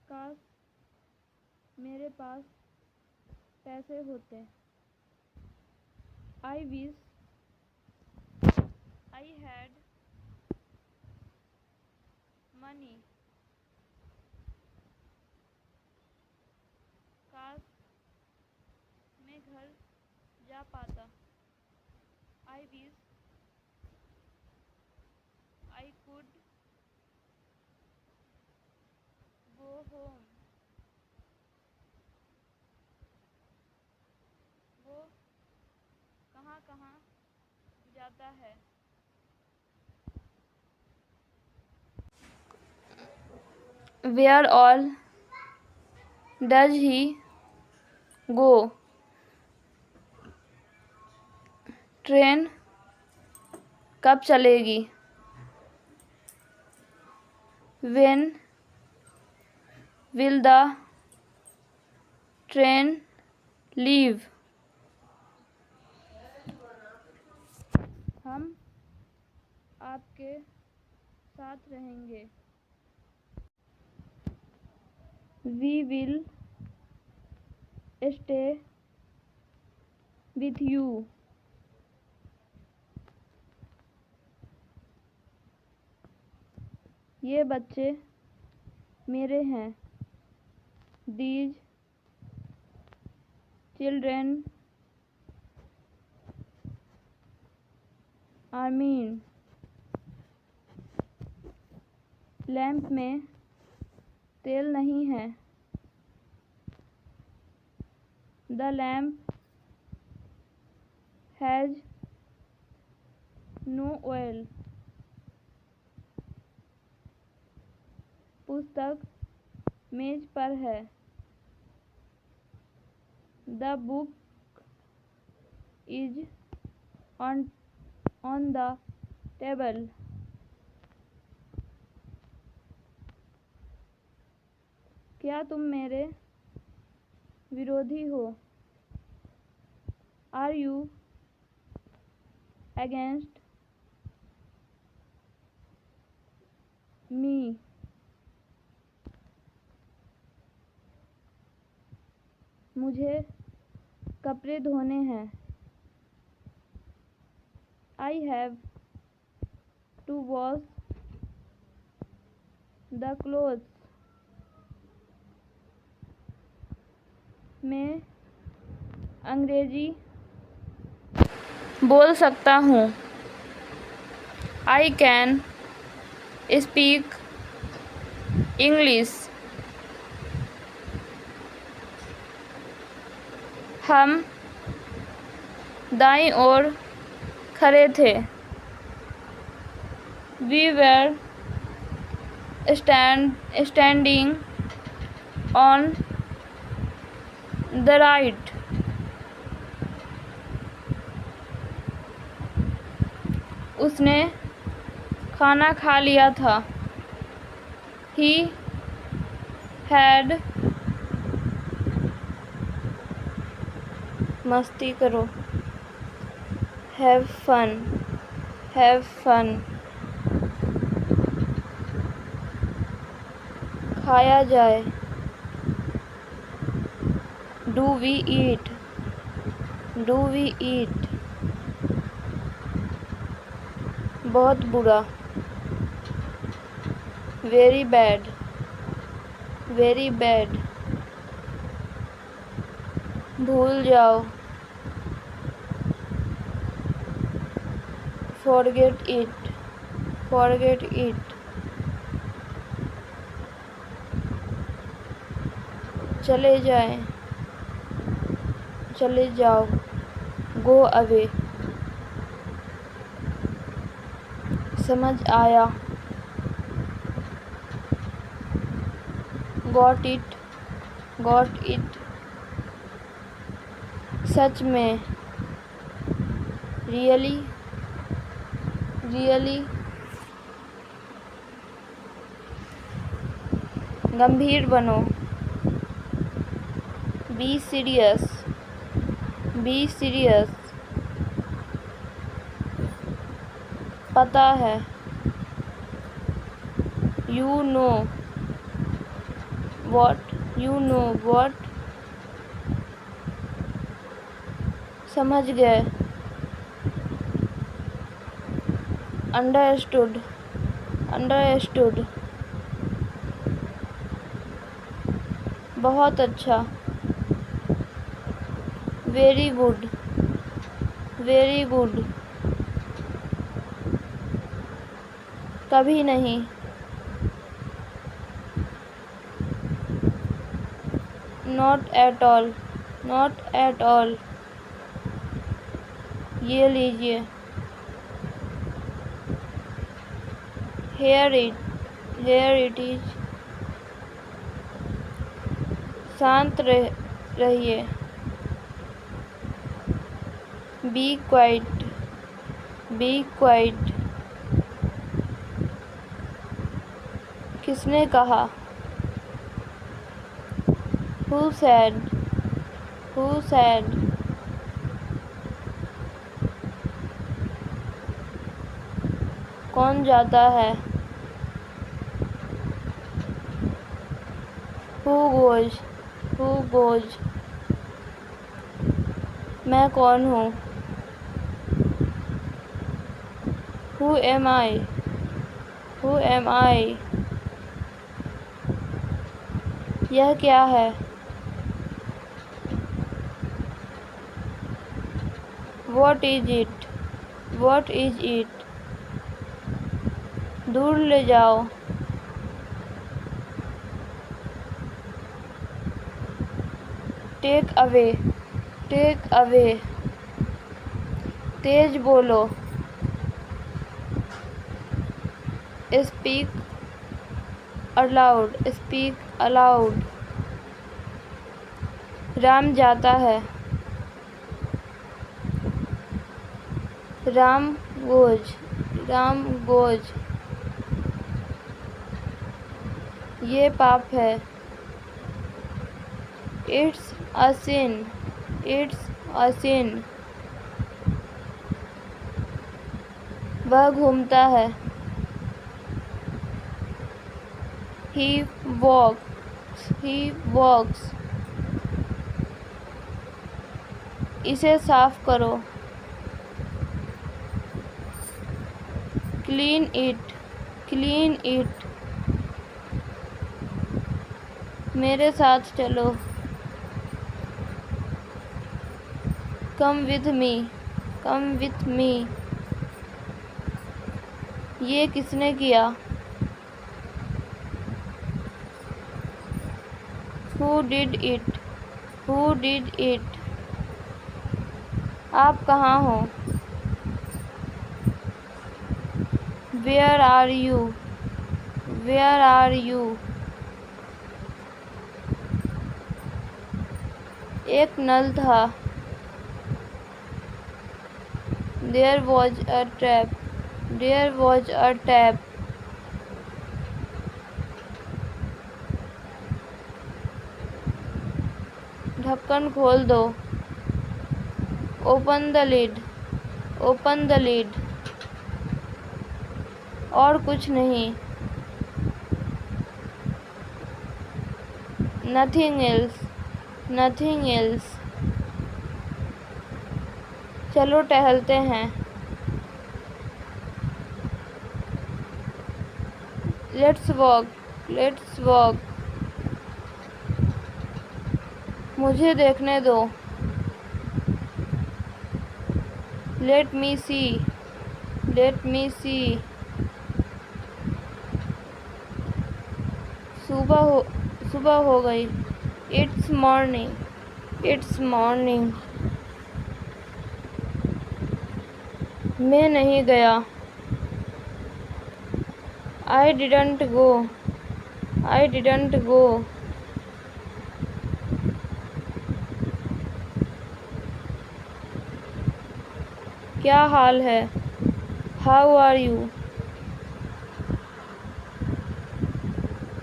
काश मेरे पास पैसे होते। I wish I had money। काश मैं घर जा पाता। I wish I could go home। वो कहाँ कहाँ जाता है? Where all does he go? Train कब चलेगी? When will the train leave? हम आपके साथ रहेंगे। We will stay with you। ये बच्चे मेरे हैं। These children are mine। Lamp में तेल नहीं है। The lamp has no oil। पुस्तक मेज पर है। The book is on the table। क्या तुम मेरे विरोधी हो? Are you against me? मुझे कपड़े धोने हैं। I have to wash the clothes। मैं अंग्रेजी बोल सकता हूँ। I can speak English। हम दाईं ओर खड़े थे। We were standing on the right। उसने खाना खा लिया था। He had मस्ती करो। Have fun। Have fun। खाया जाए। Do we eat? Do we eat? बहुत बुरा। Very bad, very bad. भूल जाओ, फॉरगेट इट, फॉरगेट इट। चले जाएं, चले जाओ, गो अवे। समझ आया, गॉट इट, गॉट इट। सच में, रियली, रियली। गंभीर बनो, बी सीरियस, बी सीरियस। पता है, you know what, you know what. समझ गए, अंडरस्टूड, अंडरस्टूड। बहुत अच्छा, वेरी गुड, वेरी गुड। कभी नहीं, not at all, not at all. ये लीजिए, here it, here it is. शांत रहिए, बी क्वाइट, बी क्वाइट। किसने कहा, हु सैड, हु सैड। कौन जाता है, हु गोज, हु गोज। मैं कौन हूँ, who am I, who am I. यह क्या है, what is it, what is it. दूर ले जाओ, टेक अवे, टेक अवे। तेज बोलो, speak aloud, speak aloud. Ram जाता है, राम गोज, राम गोज। ये पाप है, it's a sin, it's a सिन। वह घूमता है, ही वॉक्स, ही वॉक्स। इसे साफ करो, क्लीन इट, क्लीन इट। मेरे साथ चलो, come with me, come with me. ये किसने किया, who did it, who did it. आप कहाँ हो, where are you, where are you. एक नल था, there was a tap, there was a tap. ढक्कन खोल दो, open the lid, open the lid. और कुछ नहीं, नथिंग एल्स, नथिंग एल्स। चलो टहलते हैं, लेट्स वॉक, लेट्स वॉक। मुझे देखने दो। Let me see, let me see. सुबह हो गई। It's morning, it's morning. मैं नहीं गया। I didn't go, I didn't go. क्या हाल है? How are you?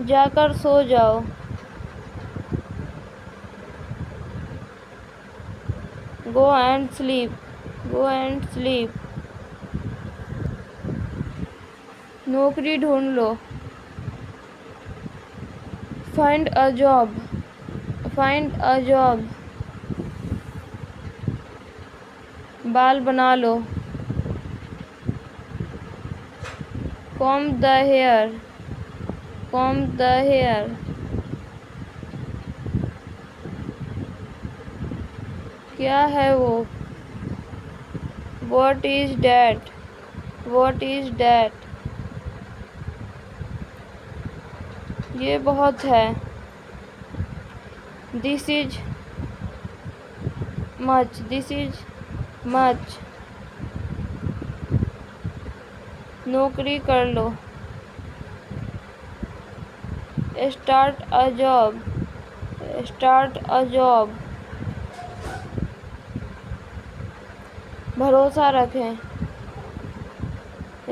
जाकर सो जाओ। Go and sleep, go and sleep. नौकरी ढूंढ लो। Find a job, find a job. बाल बना लो। Comb the hair, comb the hair. क्या है वो? What is that? What is that? ये बहुत है। This is much, this is much। नौकरी कर लो। Start a job, start a job। भरोसा रखें।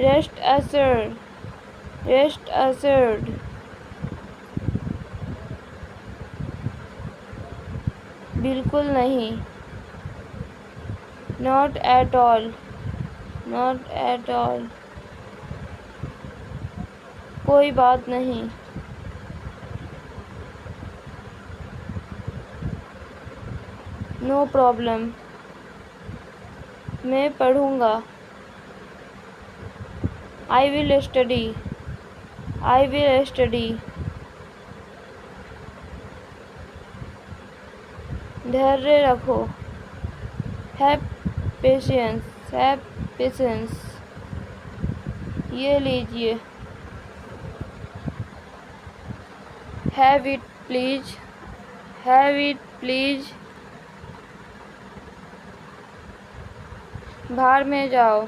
Rest assured, rest assured। बिल्कुल नहीं। Not at all, not at all। कोई बात नहीं। No problem. मैं पढ़ूंगा। I will study, I will study. धैर्य रखो। Have patience, have patience. ये लीजिए। Have it please, have it please. बाहर में जाओ।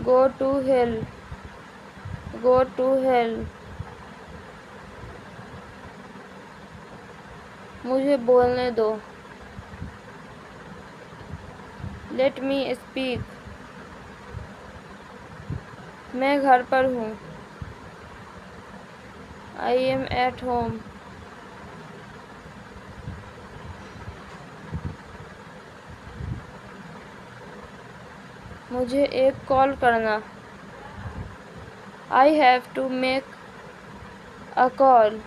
Go to hell, go to hell. मुझे बोलने दो। Let me speak. मैं घर पर हूँ। I am at home. मुझे एक कॉल करना। I have to make a call,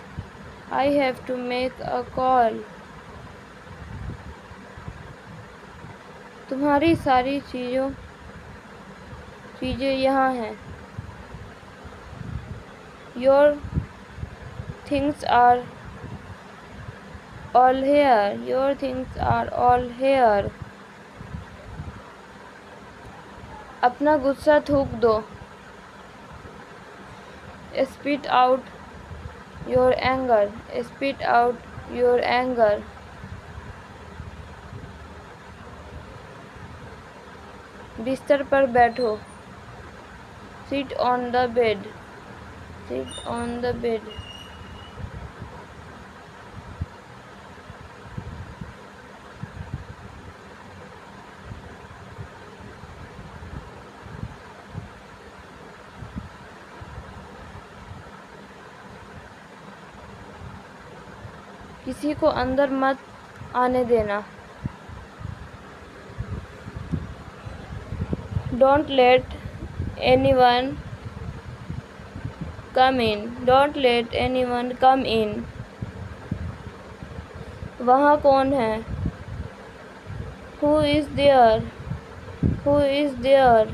I have to make a call. तुम्हारी सारी चीज़ें यहाँ हैं। Your things are all here, your things are all here. अपना गुस्सा थूक दो। Spit out your anger, spit out your anger. बिस्तर पर बैठो। Sit on the bed, sit on the bed. किसी को अंदर मत आने देना। Don't let anyone come in, don't let anyone come in। वहाँ कौन है? Who is there, who is there।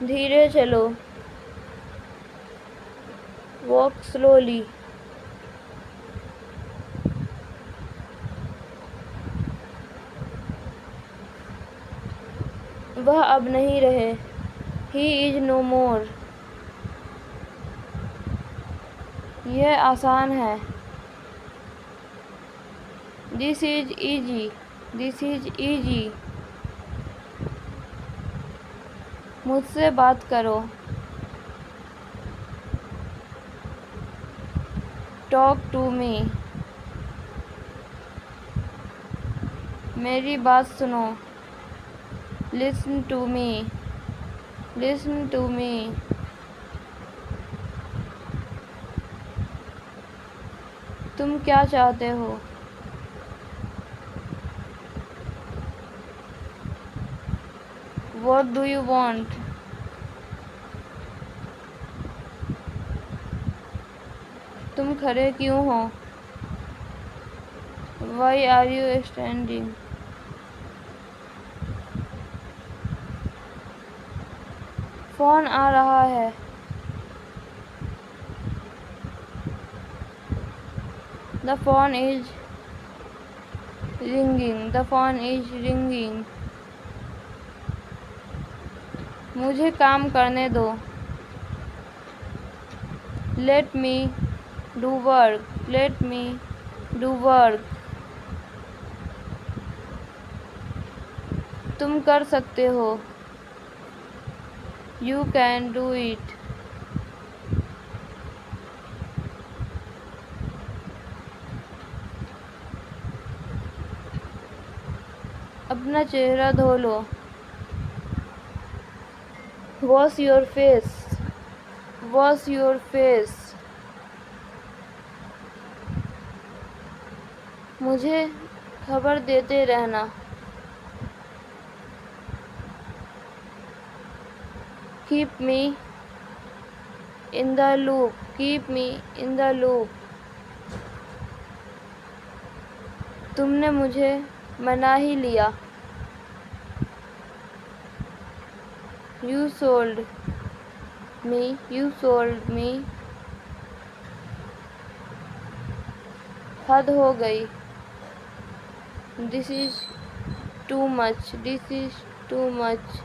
धीरे चलो, वॉक स्लोली। वह अब नहीं रहे, ही इज नो मोर। यह आसान है, this is easy, this is easy. मुझसे बात करो, टॉक टू मी। मेरी बात सुनो, listen to me, listen to me. तुम क्या चाहते हो? What do you want? तुम खड़े क्यों हो? Why are you standing? Phone आ रहा है। The phone is ringing. The phone is ringing. मुझे काम करने दो, Let me do work. Let me do work. तुम कर सकते हो, You can do it. अपना चेहरा धो लो, Wash your face. Wash your face. मुझे खबर देते रहना, Keep me in the loop. Keep me in the loop. तुमने मुझे मना ही लिया, You sold me. You sold me. हद हो गई, This is too much. This is too much.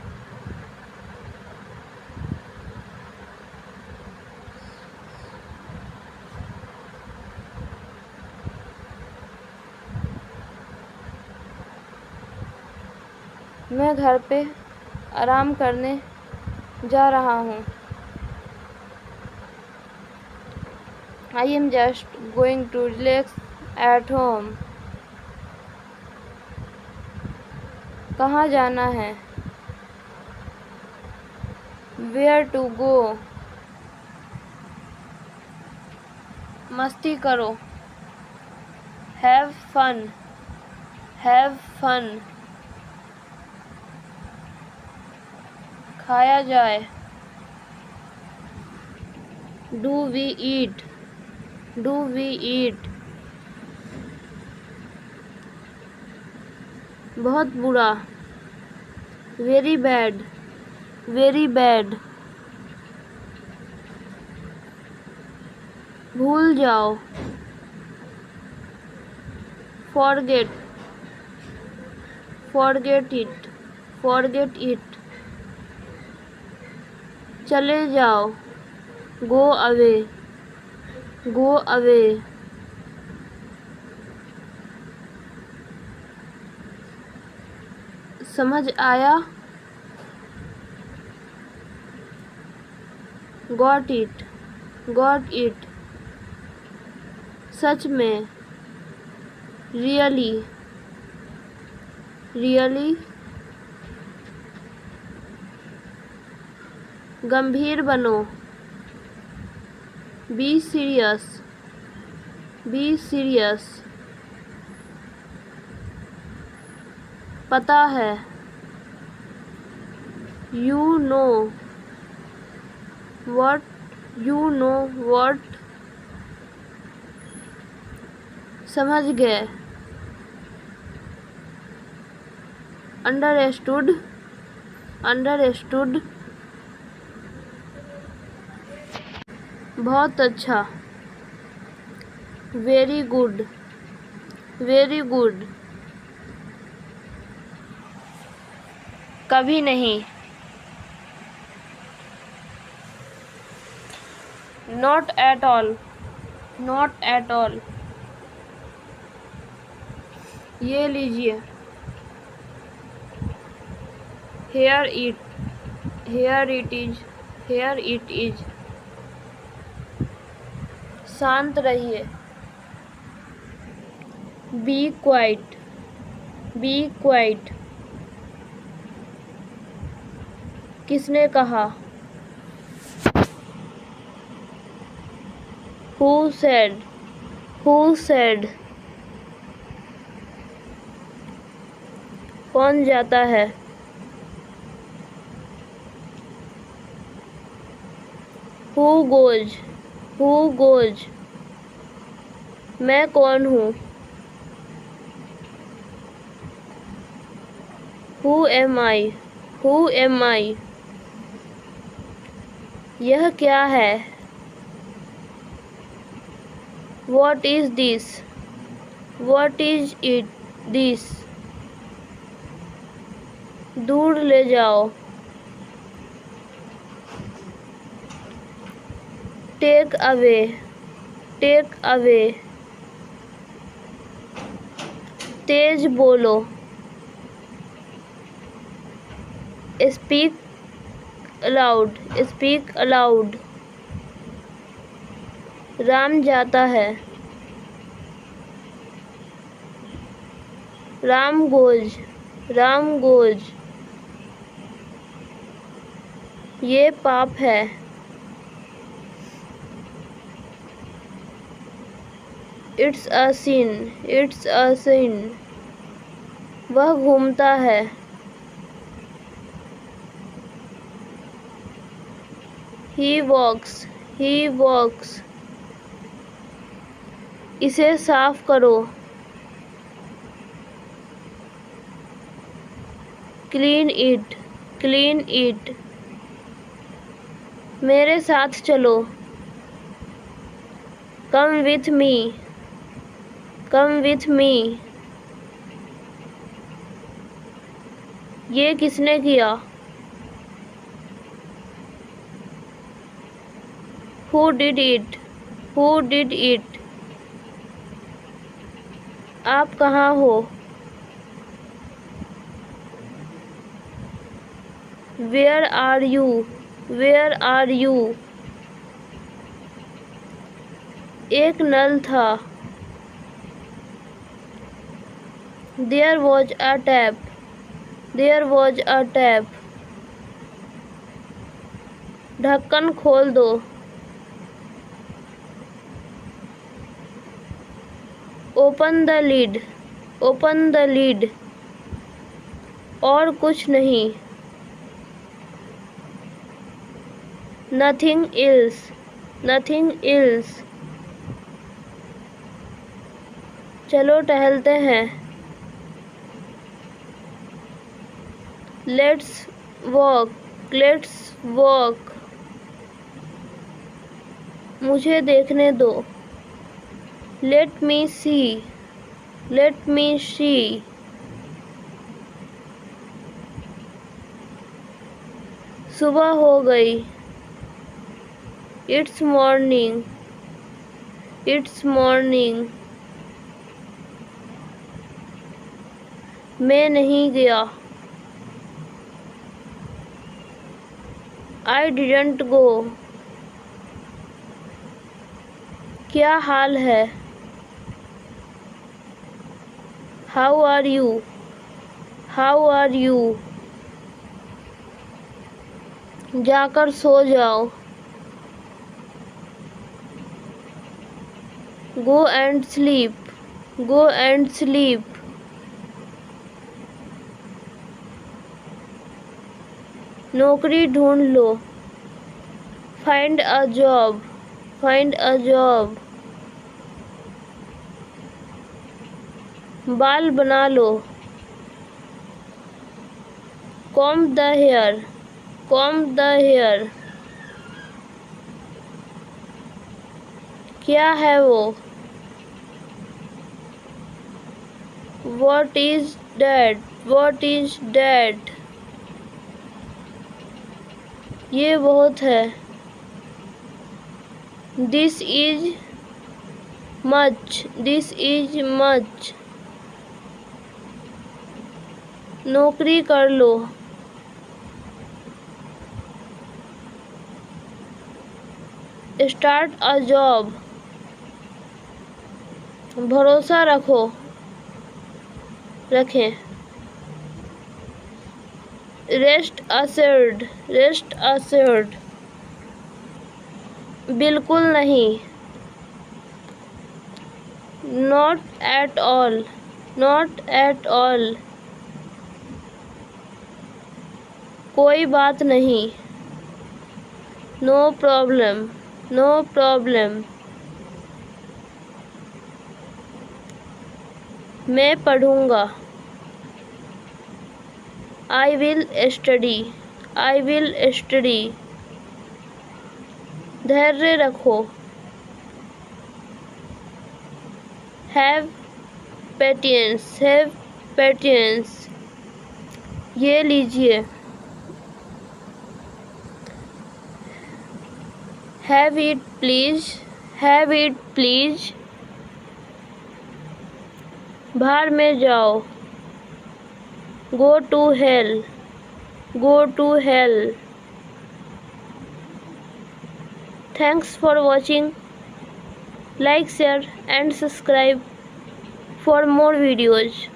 मैं घर पे आराम करने जा रहा हूँ, I am just going to relax at home. कहाँ जाना है, Where to go. मस्ती करो, Have fun. Have fun. खाया जाए, Do we eat. Do we eat. बहुत बुरा, Very bad. Very bad. भूल जाओ, Forget. Forget it. Forget it. चले जाओ, Go away. Go away. समझ आया, Got it. Got it. सच में, Really. Really. गंभीर बनो, Be serious. Be serious. पता है, You know. What. You know what. समझ गए, Understood. Understood. बहुत अच्छा। Very good, very good. कभी नहीं। Not at all, not at all. ये लीजिए। Here it, here it is, here it is. शांत रहिए। Be quiet, be quiet. किसने कहा? Who said, who said. कौन जाता है? Who goes, who goes. मैं कौन हूँ? Who am I, who am I. यह क्या है? What is this? What is it? This? दूर ले जाओ। Take away, take away। तेज बोलो। Speak aloud, speak aloud। Ram जाता है। Ram goes, Ram goes. ये पाप है। It's a sin, it's a sin। वह घूमता है। He walks, he walks। इसे साफ करो। Clean it, clean it। मेरे साथ चलो। Come with me, come with me। ये किसने किया? Who did it, who did it। आप कहाँ हो? Where are you, where are you। एक नल था। There was a tap, there was a tap। ढक्कन खोल दो। Open the lid, open the lid। और कुछ नहीं। Nothing else, nothing else। चलो टहलते हैं। Let's walk, let's walk। मुझे देखने दो। Let me see, let me see। सुबह हो गई। It's morning, it's morning। मैं नहीं गया। I didn't go। क्या हाल है? How are you, how are you। जाकर सो जाओ। Go and sleep, go and sleep। नौकरी ढूंढ लो। Find a job, find a job। बाल बना लो। Comb the hair, comb the hair। क्या है वो? What is that? What is that? ये बहुत है। This is much. This is much. नौकरी कर लो। Start a job. भरोसा रखें। Rest assured. Rest assured. बिल्कुल नहीं। Not at all. Not at all. कोई बात नहीं। No problem. No problem. मैं पढ़ूंगा। I will study. I will study. धैर्य रखो। Have patience. Have patience. ये लीजिए। Have it please. Have it please. बाहर में जाओ। Go to hell. Go to hell. Thanks for watching. Like, share and subscribe for more videos.